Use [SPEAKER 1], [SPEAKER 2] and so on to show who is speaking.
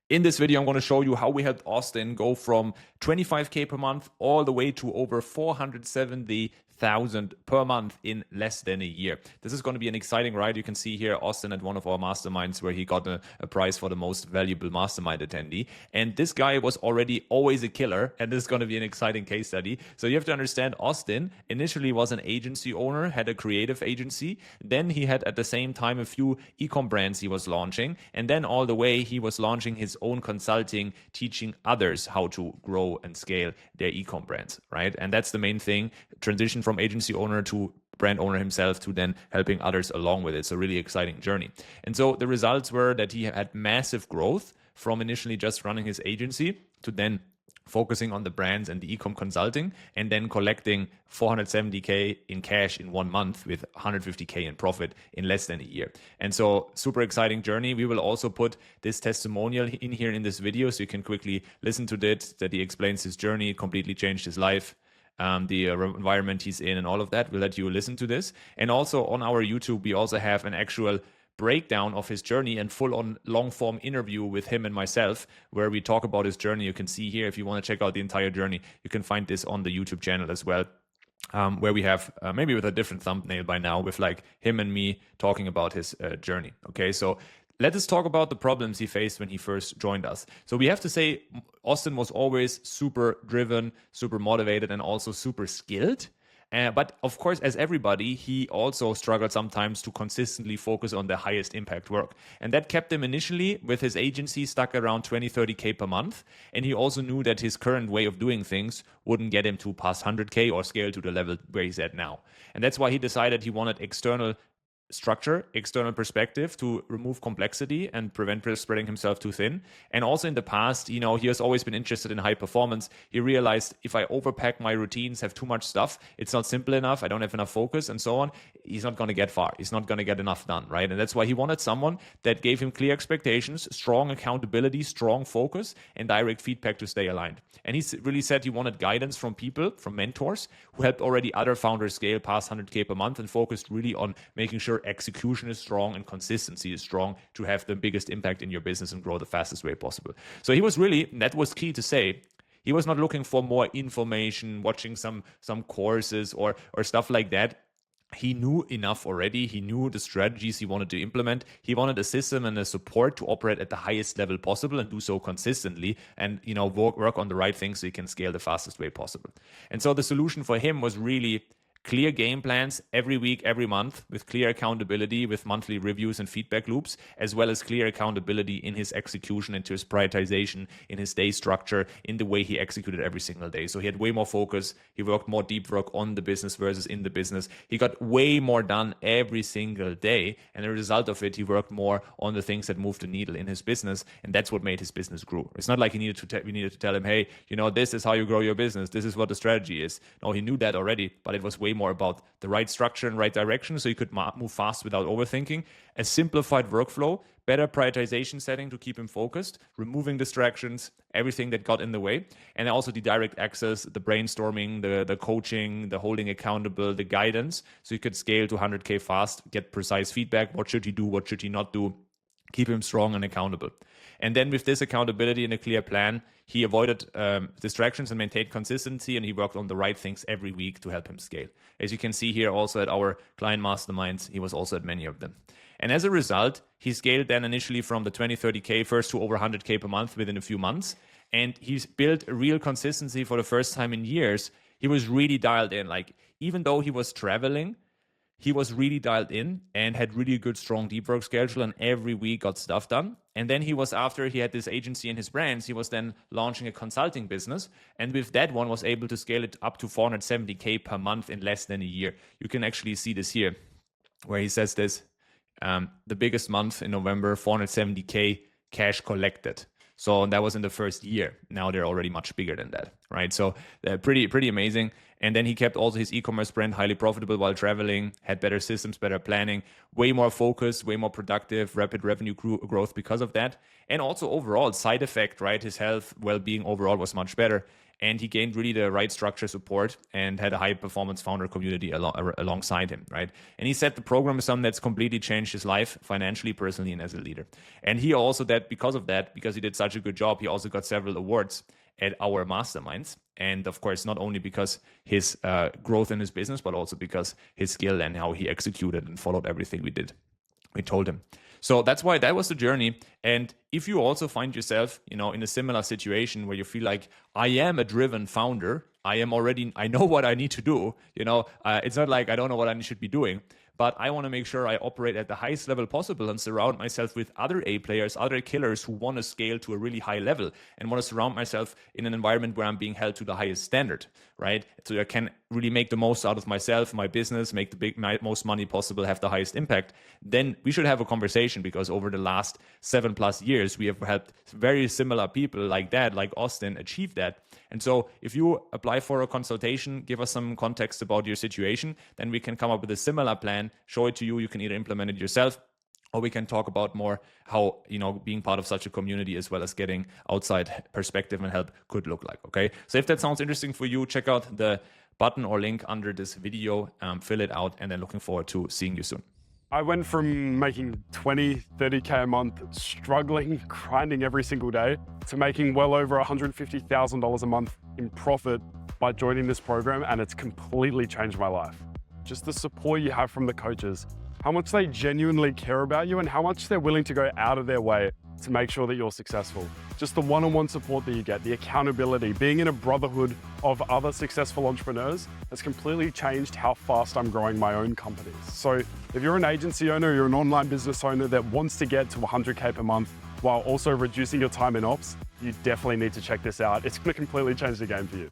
[SPEAKER 1] In this video, I'm going to show you how we helped Austin go from 25K per month all the way to over 470,000 per month in less than a year. This is going to be an exciting ride. You can see here Austin at one of our masterminds where he got a prize for the most valuable mastermind attendee. And this guy was already always a killer. And this is going to be an exciting case study. So you have to understand Austin initially was an agency owner, had a creative agency. Then he had at the same time a few ecom brands he was launching. And then all the way he was launching his own consulting, teaching others how to grow and scale their ecom brands, right? And that's the main thing, transition from agency owner to brand owner himself to then helping others along with it. It's a really exciting journey. And so the results were that he had massive growth from initially just running his agency to then focusing on the brands and the ecom consulting, and then collecting 470K in cash in 1 month with 150K in profit in less than a year. And so super exciting journey. We will also put this testimonial in here in this video so you can quickly listen to it, that he explains his journey. It completely changed his life. The environment he's in and all of that. We'll let you listen to this. And also on our YouTube, we also have an actual breakdown of his journey and full-on long-form interview with him and myself where we talk about his journey. You can see here, if you want to check out the entire journey, you can find this on the YouTube channel as well, where we have maybe with a different thumbnail by now with like him and me talking about his journey. Okay, so let us talk about the problems he faced when he first joined us. So we have to say Austin was always super driven, super motivated, and also super skilled. But of course, as everybody, he also struggled sometimes to consistently focus on the highest impact work. And that kept him initially with his agency stuck around 20-30K per month. And he also knew that his current way of doing things wouldn't get him to past 100K or scale to the level where he's at now. And that's why he decided he wanted external structure, external perspective to remove complexity and prevent spreading himself too thin. And also in the past, he has always been interested in high performance. He realized if I overpack my routines, have too much stuff, it's not simple enough, I don't have enough focus and so on, he's not going to get far. He's not going to get enough done, right? And that's why he wanted someone that gave him clear expectations, strong accountability, strong focus, and direct feedback to stay aligned. And he really said he wanted guidance from people, from mentors who helped already other founders scale past 100K per month and focused really on making sure execution is strong and consistency is strong to have the biggest impact in your business and grow the fastest way possible. So he was really, that was key to say, he was not looking for more information, watching some courses or stuff like that. He knew enough already. He knew the strategies he wanted to implement. He wanted a system and a support to operate at the highest level possible and do so consistently and, work on the right things so he can scale the fastest way possible. And so the solution for him was really clear game plans every week, every month, with clear accountability, with monthly reviews and feedback loops, as well as clear accountability in his execution, into his prioritization, in his day structure, in the way he executed every single day. So he had way more focus. He worked more deep work on the business versus in the business. He got way more done every single day. And as a result of it, he worked more on the things that moved the needle in his business. And that's what made his business grow. It's not like we needed to tell him, hey, this is how you grow your business. This is what the strategy is. No, he knew that already, but it was way more about the right structure and right direction so you could move fast without overthinking, a simplified workflow, better prioritization setting to keep him focused, removing distractions, everything that got in the way, and also the direct access, the brainstorming, the coaching, the holding accountable, the guidance, so you could scale to 100K fast, get precise feedback, what should he do, what should he not do, keep him strong and accountable. And then with this accountability and a clear plan, he avoided distractions and maintained consistency, and he worked on the right things every week to help him scale. As you can see here also at our client masterminds, he was also at many of them. And as a result, he scaled then initially from the 20-30K first to over 100K per month within a few months. And he's built a real consistency for the first time in years. He was really dialed in. Like, even though he was traveling, he was really dialed in and had really good, strong deep work schedule, and every week got stuff done. And then he was, after he had this agency and his brands, he was then launching a consulting business. And with that one was able to scale it up to 470K per month in less than a year. You can actually see this here where he says this, the biggest month in November, 470K cash collected. So that was in the first year. Now they're already much bigger than that, right? So pretty amazing. And then he kept also his e-commerce brand highly profitable while traveling, had better systems, better planning, way more focused, way more productive, rapid revenue growth because of that. And also overall side effect, right? His health, well-being overall was much better. and he gained really the right structure support and had a high performance founder community alongside him, right? And he said the program is something that's completely changed his life financially, personally, and as a leader. And he also, that because he did such a good job, he also got several awards at our masterminds. And of course, not only because his growth in his business, but also because his skill and how he executed and followed everything we told him. So that's why that was the journey. And if you also find yourself, in a similar situation where you feel like, I am a driven founder, I know what I need to do. It's not like I don't know what I should be doing, but I want to make sure I operate at the highest level possible and surround myself with other A players, other killers who want to scale to a really high level and want to surround myself in an environment where I'm being held to the highest standard, right? So I can really make the most out of myself, my business, make the most money possible, have the highest impact. Then we should have a conversation, because over the last 7+ years, we have helped very similar people like that, like Austin, achieve that. And so if you apply for a consultation, give us some context about your situation, then we can come up with a similar plan, show it to you. You can either implement it yourself, or we can talk about more how, being part of such a community as well as getting outside perspective and help could look like. Okay. So if that sounds interesting for you, check out the button or link under this video, fill it out, and then looking forward to seeing you soon.
[SPEAKER 2] I went from making 20, 30K a month, struggling, grinding every single day, to making well over $150,000 a month in profit by joining this program, and it's completely changed my life. Just the support you have from the coaches, how much they genuinely care about you, and how much they're willing to go out of their way to make sure that you're successful. Just the one-on-one support that you get, the accountability, being in a brotherhood of other successful entrepreneurs has completely changed how fast I'm growing my own companies. So if you're an agency owner, you're an online business owner that wants to get to 100K per month while also reducing your time in ops, you definitely need to check this out. It's going to completely change the game for you.